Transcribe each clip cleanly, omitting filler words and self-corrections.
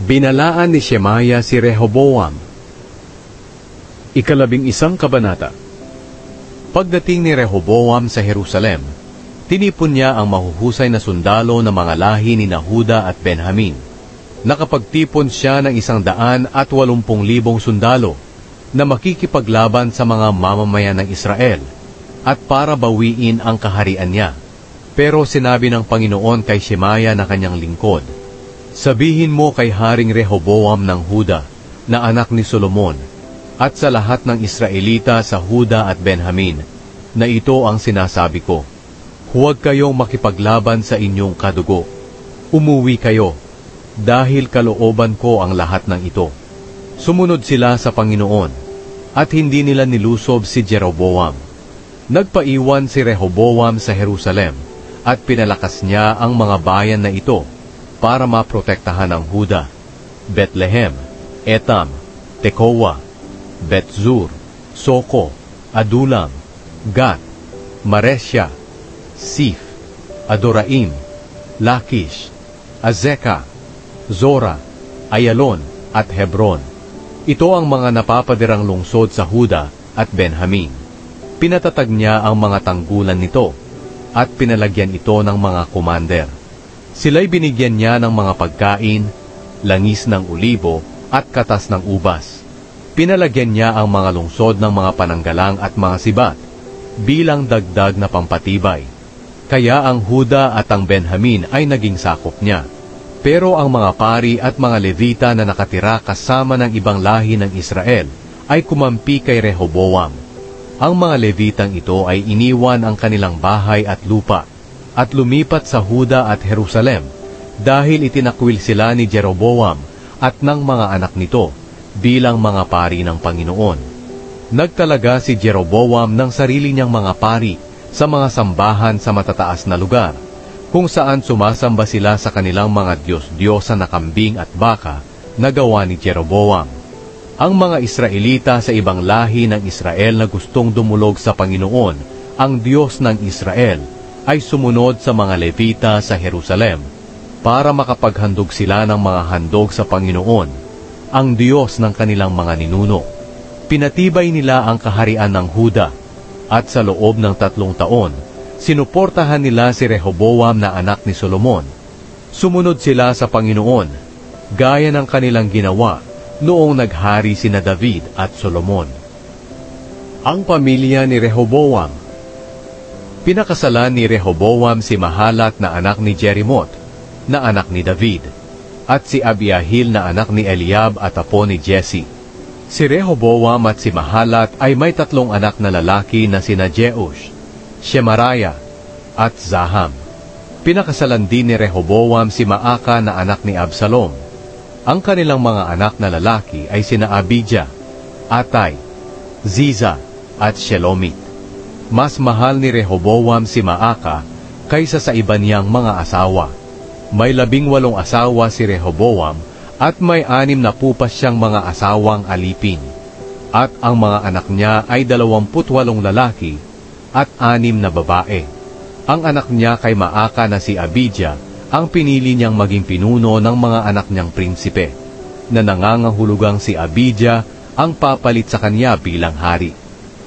Binalaan ni Shemaya si Rehoboam. 11 kabanata. Pagdating ni Rehoboam sa Jerusalem, tinipon niya ang mahuhusay na sundalo ng mga lahi ni Huda at Benjamin. Nakapagtipon siya ng 180,000 sundalo na makikipaglaban sa mga mamamayan ng Israel at para bawiin ang kaharian niya. Pero sinabi ng Panginoon kay Shemaya na kanyang lingkod, "Sabihin mo kay Haring Rehoboam ng Huda, na anak ni Solomon, at sa lahat ng Israelita sa Huda at Benjamin, na ito ang sinasabi ko, huwag kayong makipaglaban sa inyong kadugo. Umuwi kayo, dahil kalooban ko ang lahat ng ito." Sumunod sila sa Panginoon, at hindi nila nilusob si Jeroboam. Nagpaiwan si Rehoboam sa Jerusalem, at pinalakas niya ang mga bayan na ito para maprotektahan ang Huda: Bethlehem, Etam, Tekoa, Betzur, Soko, Adulam, Gat, Maresya, Sif, Adoraim, Lakish, Azeka, Zora, Ayalon, at Hebron. Ito ang mga napapadirang lungsod sa Huda at Benjamin. Pinatatag niya ang mga tanggulan nito at pinalagyan ito ng mga komander. Sila'y binigyan niya ng mga pagkain, langis ng olibo at katas ng ubas. Pinalagyan niya ang mga lungsod ng mga pananggalang at mga sibat bilang dagdag na pampatibay. Kaya ang Huda at ang Benjamin ay naging sakop niya. Pero ang mga pari at mga Levita na nakatira kasama ng ibang lahi ng Israel ay kumampi kay Rehoboam. Ang mga Levitang ito ay iniwan ang kanilang bahay at lupa at lumipat sa Huda at Jerusalem dahil itinakwil sila ni Jeroboam at ng mga anak nito bilang mga pari ng Panginoon. Nagtalaga si Jeroboam ng sarili niyang mga pari sa mga sambahan sa matataas na lugar, kung saan sumasamba sila sa kanilang mga Diyos-Diyosa na kambing at baka na gawa ni Jeroboam. Ang mga Israelita sa ibang lahi ng Israel na gustong dumulog sa Panginoon, ang Diyos ng Israel, ay sumunod sa mga Levita sa Jerusalem para makapaghandog sila ng mga handog sa Panginoon, ang Diyos ng kanilang mga ninuno. Pinatibay nila ang kaharian ng Huda, at sa loob ng 3 taon, sinuportahan nila si Rehoboam na anak ni Solomon. Sumunod sila sa Panginoon, gaya ng kanilang ginawa noong naghari sina David at Solomon. Ang pamilya ni Rehoboam. Pinakasalan ni Rehoboam si Mahalat na anak ni Jerimoth, na anak ni David, at si Abiahil na anak ni Eliab at apo ni Jesse. Si Rehoboam at si Mahalat ay may 3 anak na lalaki na sina Jeush, Shemaraya, at Zaham. Pinakasalan din ni Rehoboam si Maaka na anak ni Absalom. Ang kanilang mga anak na lalaki ay sina Abijah, Atay, Ziza, at Shelomit. Mas mahal ni Rehoboam si Maaka kaysa sa iba niyang mga asawa. May 18 asawa si Rehoboam at may 6 na pupas siyang mga asawang alipin. At ang mga anak niya ay 28 lalaki at 6 na babae. Ang anak niya kay Maaka na si Abijah ang pinili niyang maging pinuno ng mga anak niyang prinsipe, na nangangahulugang si Abijah ang papalit sa kanya bilang hari.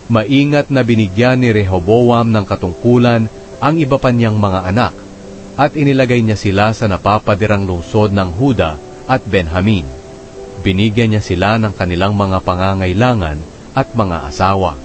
Maingat na binigyan ni Rehoboam ng katungkulan ang iba pa niyang mga anak, at inilagay niya sila sa napapadirang lungsod ng Huda at Benjamin. Binigyan niya sila ng kanilang mga pangangailangan at mga asawa.